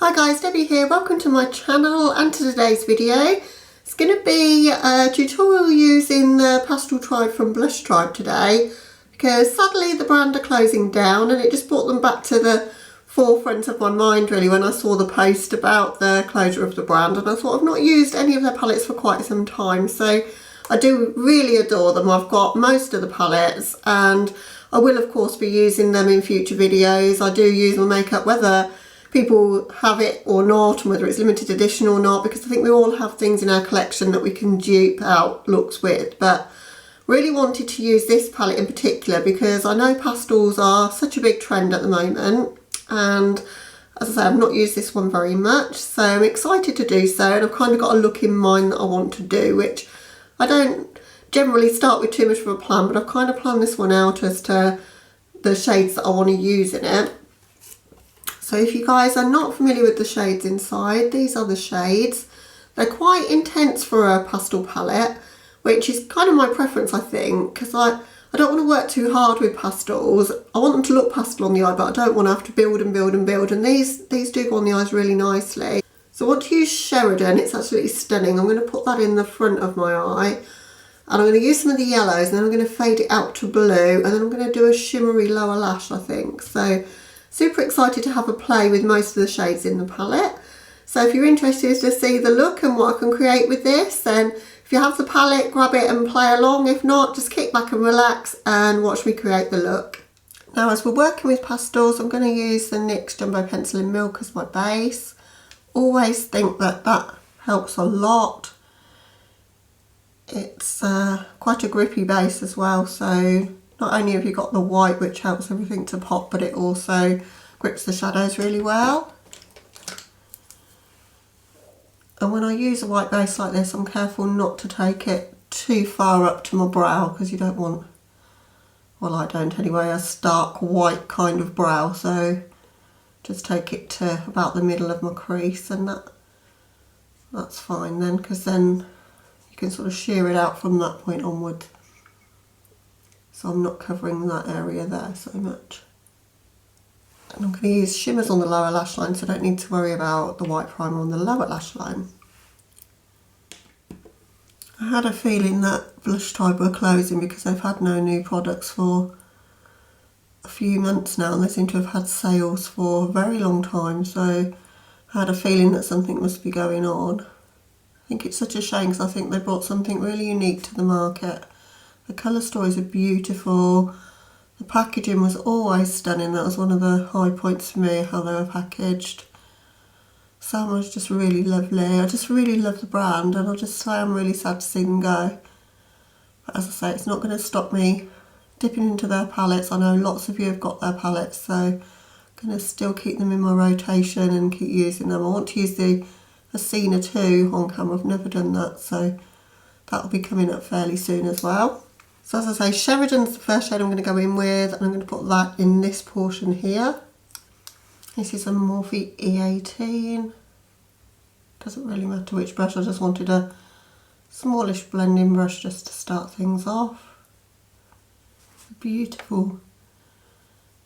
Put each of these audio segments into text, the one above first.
Hi guys, Debbie here. Welcome to my channel and to today's video. It's going to be a tutorial using the Pastel Tribe from Blush Tribe today, because sadly the brand are closing down, and it just brought them back to the forefront of my mind really when I saw the post about the closure of the brand, and I thought I've not used any of their palettes for quite some time, so I do really adore them. I've got most of the palettes and I will of course be using them in future videos. I do use my makeup whether people have it or not, and whether it's limited edition or not, because I think we all have things in our collection that we can dupe out looks with. But really wanted to use this palette in particular because I know pastels are such a big trend at the moment, and as I say, I've not used this one very much, so I'm excited to do so, and I've kind of got a look in mind that I want to do, which I don't generally start with too much of a plan, but I've kind of planned this one out as to the shades that I want to use in it. So if you guys are not familiar with the shades inside, these are the shades. They're quite intense for a pastel palette, which is kind of my preference, I think, because I don't want to work too hard with pastels. I want them to look pastel on the eye, but I don't want to have to build and build and build, and these do go on the eyes really nicely. So I want to use Sheridan. It's absolutely stunning. I'm going to put that in the front of my eye, and I'm going to use some of the yellows, and then I'm going to fade it out to blue, and then I'm going to do a shimmery lower lash, I think. So super excited to have a play with most of the shades in the palette. So if you're interested to see the look and what I can create with this, then if you have the palette, grab it and play along. If not, just kick back and relax and watch me create the look. Now, as we're working with pastels, I'm going to use the NYX Jumbo Pencil in Milk as my base. Always think that that helps a lot. It's quite a grippy base as well, so not only have you got the white, which helps everything to pop, but it also grips the shadows really well. And when I use a white base like this, I'm careful not to take it too far up to my brow, because you don't want, well, I don't anyway, a stark white kind of brow. So just take it to about the middle of my crease, and that's fine then, because then you can sort of shear it out from that point onward. So I'm not covering that area there so much. And I'm going to use shimmers on the lower lash line, so I don't need to worry about the white primer on the lower lash line. I had a feeling that Blush Tribe were closing because they've had no new products for a few months now, and they seem to have had sales for a very long time, so I had a feeling that something must be going on. I think it's such a shame because I think they brought something really unique to the market. The colour stories are beautiful. The packaging was always stunning. That was one of the high points for me, how they were packaged. Salmon was just really lovely. I just really love the brand, and I'll just say I'm really sad to see them go. But as I say, it's not going to stop me dipping into their palettes. I know lots of you have got their palettes, so I'm going to still keep them in my rotation and keep using them. I want to use the Asina 2 on camera. I've never done that, so that'll be coming up fairly soon as well. So as I say, Sheridan's the first shade I'm going to go in with, and I'm going to put that in this portion here. This is a Morphe E18. Doesn't really matter which brush, I just wanted a smallish blending brush just to start things off. It's a beautiful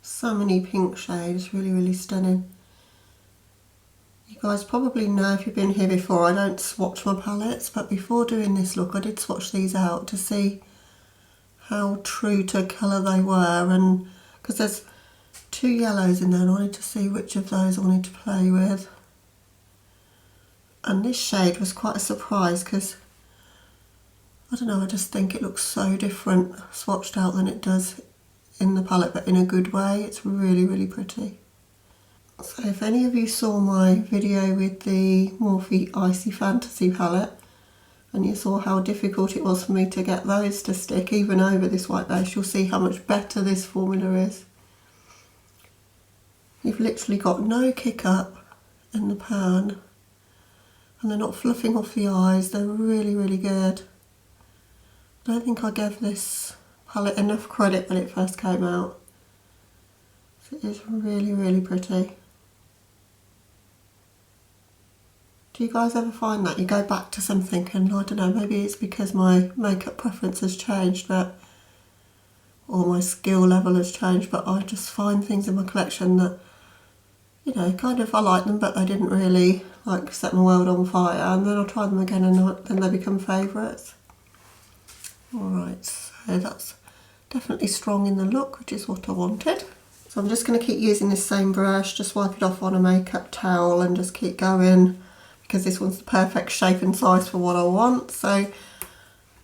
salmony pink shade, it's really, really stunning. You guys probably know, if you've been here before, I don't swatch my palettes, but before doing this look I did swatch these out to see how true to colour they were, and because there's two yellows in there and I wanted to see which of those I wanted to play with. And this shade was quite a surprise because, I don't know, I just think it looks so different swatched out than it does in the palette, but in a good way. It's really, really pretty. So if any of you saw my video with the Morphe Icy Fantasy palette, and you saw how difficult it was for me to get those to stick even over this white base, you'll see how much better this formula is. You've literally got no kick up in the pan, and they're not fluffing off the eyes. They're really, really good. I don't think I gave this palette enough credit when it first came out. So it is really, really pretty. Do you guys ever find that you go back to something, and I don't know, maybe it's because my makeup preference has changed, but or my skill level has changed, but I just find things in my collection that you know, kind of I like them, but they didn't really like set my world on fire. And then I'll try them again and then they become favourites. Alright, so that's definitely strong in the look, which is what I wanted. So I'm just going to keep using this same brush, just wipe it off on a makeup towel and just keep going, because this one's the perfect shape and size for what I want. So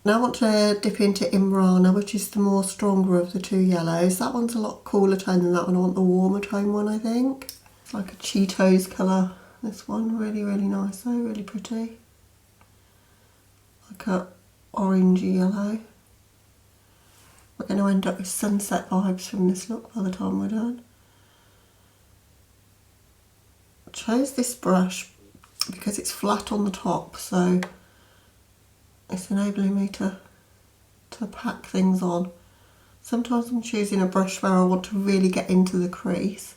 now I want to dip into Imrana, which is the more stronger of the two yellows. That one's a lot cooler tone than that one. I want the warmer tone one, I think. It's like a Cheetos colour, this one. Really, really nice though, really pretty. Like a orangey yellow. We're going to end up with sunset vibes from this look by the time we're done. I chose this brush because it's flat on the top, so it's enabling me to pack things on. Sometimes I'm choosing a brush where I want to really get into the crease,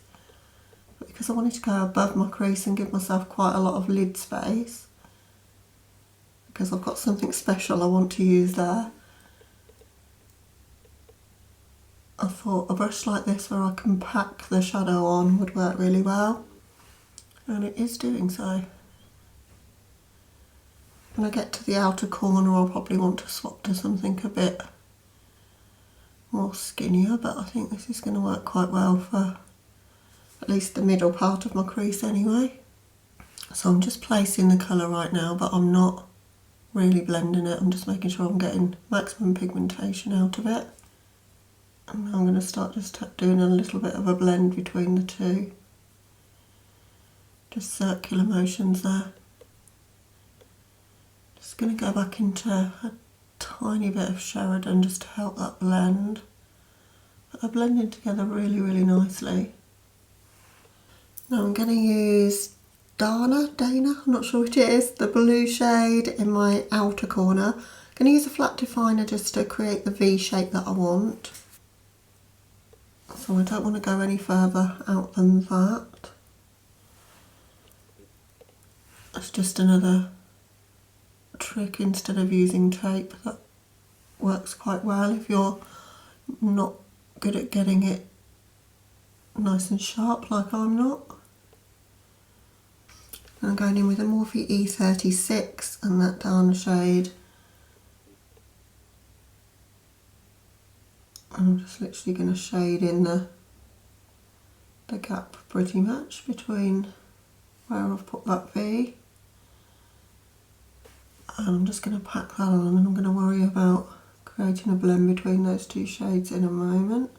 but because I wanted to go above my crease and give myself quite a lot of lid space, because I've got something special I want to use there, I thought a brush like this where I can pack the shadow on would work really well, and it is doing so. When I get to the outer corner I'll probably want to swap to something a bit more skinnier, but I think this is going to work quite well for at least the middle part of my crease anyway. So I'm just placing the colour right now, but I'm not really blending it. I'm just making sure I'm getting maximum pigmentation out of it. And now I'm going to start just doing a little bit of a blend between the two. Just circular motions there. Just going to go back into a tiny bit of Sheridan just to help that blend. But they're blending together really, really nicely. Now I'm going to use Dana, I'm not sure which it is, the blue shade in my outer corner. I'm going to use a flat definer just to create the V shape that I want. So I don't want to go any further out than that. That's just another trick instead of using tape that works quite well if you're not good at getting it nice and sharp like I'm not. And I'm going in with a Morphe E36 and that down shade. I'm just literally going to shade in the gap pretty much between where I've put that V. And I'm just going to pack that on, and I'm going to worry about creating a blend between those two shades in a moment.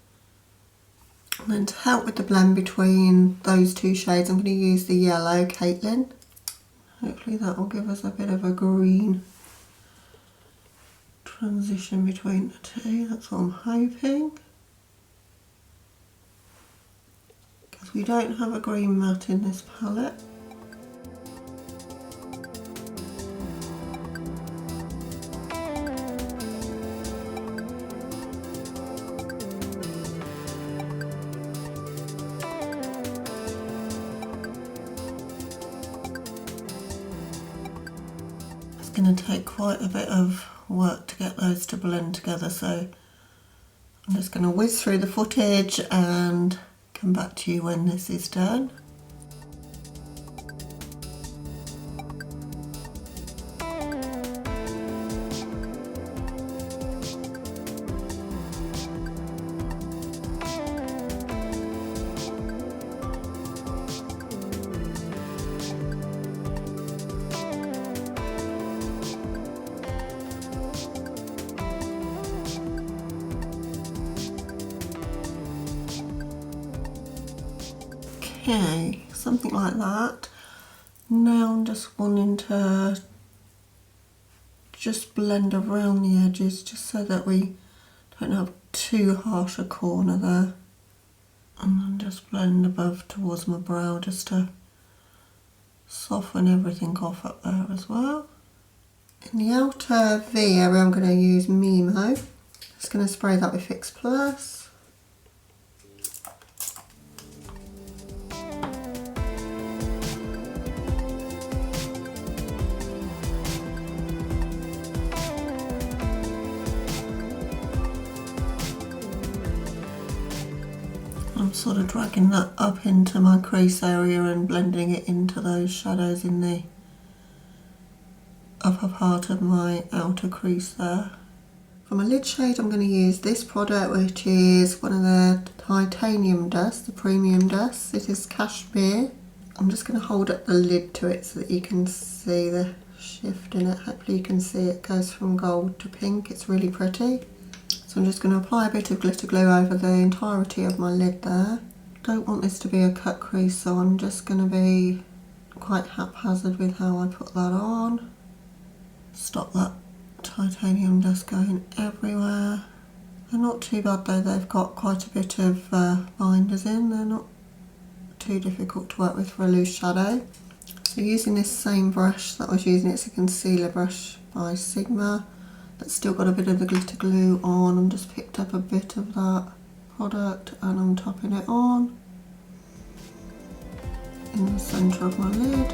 And then to help with the blend between those two shades, I'm going to use the yellow Caitlin. Hopefully that will give us a bit of a green transition between the two. That's what I'm hoping. Because we don't have a green matte in this palette. Going to take quite a bit of work to get those to blend together, so I'm just going to whiz through the footage and come back to you when this is done. Okay, something like that. Now I'm just wanting to just blend around the edges just so that we don't have too harsh a corner there. And then just blend above towards my brow just to soften everything off up there as well. In the outer V area I'm going to use Mimo. Just going to spray that with Fix Plus. I'm sort of dragging that up into my crease area and blending it into those shadows in the upper part of my outer crease there. For my lid shade I'm going to use this product, which is one of the titanium dusts, the premium dusts. It is Cashmere. I'm just going to hold up the lid to it so that you can see the shift in it. Hopefully you can see it goes from gold to pink. It's really pretty. So I'm just going to apply a bit of glitter glue over the entirety of my lid there. Don't want this to be a cut crease, so I'm just going to be quite haphazard with how I put that on. Stop that titanium dust going everywhere. They're not too bad though, they've got quite a bit of binders in. They're not too difficult to work with for a loose shadow. So using this same brush that I was using, it's a concealer brush by Sigma that's still got a bit of the glitter glue on. I'm just picked up a bit of that product and I'm topping it on in the centre of my lid.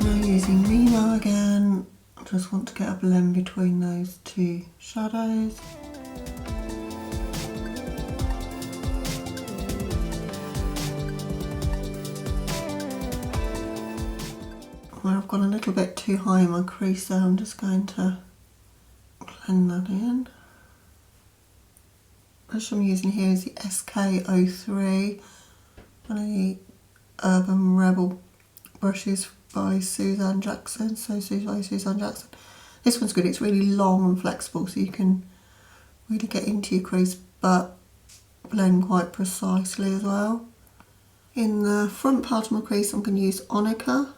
Now using Mimo again, I just want to get a blend between those two shadows. Where I've gone a little bit too high in my crease there, I'm just going to blend that in. The brush I'm using here is the SK03, one of the Urban Rebel brushes by Suzanne Jackson. Suzanne Jackson. This one's good, it's really long and flexible, so you can really get into your crease but blend quite precisely as well. In the front part of my crease I'm going to use Onica.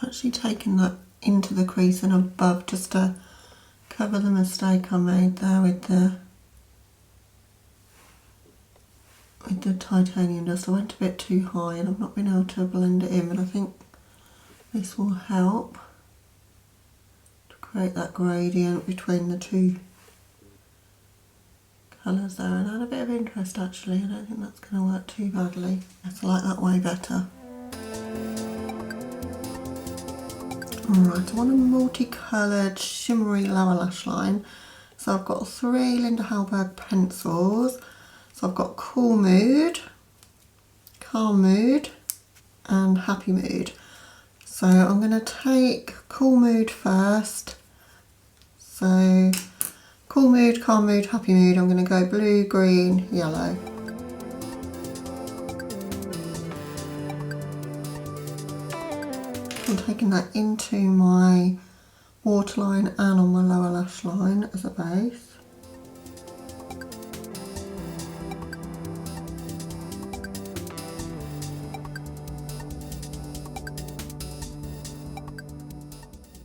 Actually taking that into the crease and above just to cover the mistake I made there with the titanium dust. I went a bit too high and I've not been able to blend it in, but I think this will help to create that gradient between the two colours there and add a bit of interest actually. I don't think that's going to work too badly. I like that way better. Alright, I want a multicoloured shimmery lower lash line. So I've got 3 Linda Hallberg pencils. So I've got Cool Mood, Calm Mood and Happy Mood. So I'm going to take Cool Mood first. So Cool Mood, Calm Mood, Happy Mood. I'm going to go blue, green, yellow. I'm taking that into my waterline and on my lower lash line as a base.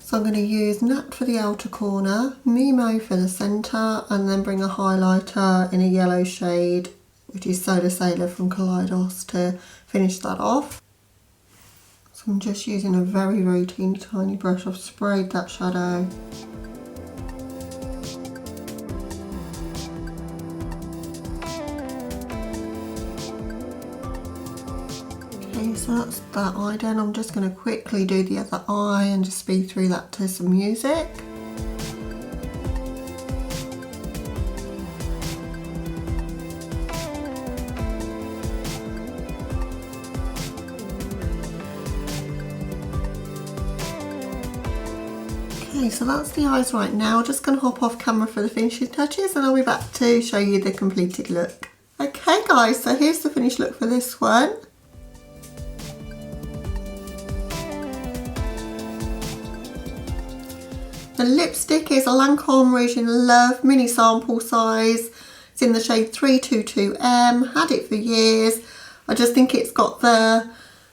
So I'm going to use Nat for the outer corner, Mimo for the centre, and then bring a highlighter in a yellow shade, which is Solar Sailor from Kaleidos, to finish that off. So I'm just using a very, very teeny tiny brush. I've sprayed that shadow. Okay, so that's that eye done. I'm just going to quickly do the other eye and just speed through that to some music. Okay, so that's the eyes right now. Just going to hop off camera for the finishing touches and I'll be back to show you the completed look. Okay guys, so here's the finished look for this one. The lipstick is a Lancome Rouge in Love mini sample size. It's in the shade 322M, had it for years. I just think it's got the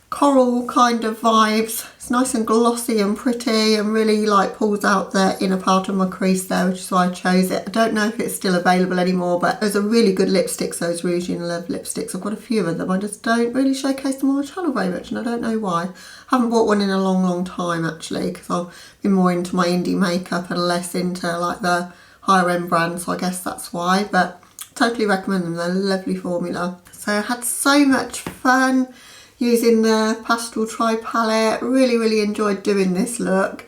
coral kind of vibes. It's nice and glossy and pretty and really like pulls out the inner part of my crease there, which is why I chose it. I don't know if it's still available anymore, but those are really good lipsticks, those Rouge in Love lipsticks. I've got a few of them. I just don't really showcase them on my channel very much, and I don't know why. I haven't bought one in a long time actually, because I've been more into my indie makeup and less into like the higher end brands, so I guess that's why. But totally recommend them. They're a lovely formula. So I had so much fun using the Pastel Tri palette. Really enjoyed doing this look.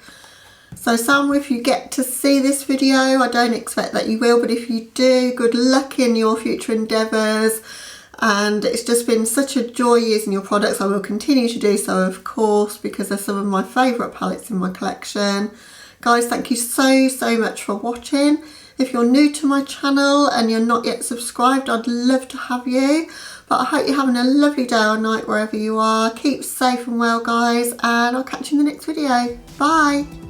So Sam, if you get to see this video, I don't expect that you will, but if you do, good luck in your future endeavours. And it's just been such a joy using your products. I will continue to do so, of course, because they're some of my favourite palettes in my collection. Guys, thank you so much for watching. If you're new to my channel and you're not yet subscribed, I'd love to have you. But I hope you're having a lovely day or night wherever you are. Keep safe and well, guys, and I'll catch you in the next video. Bye.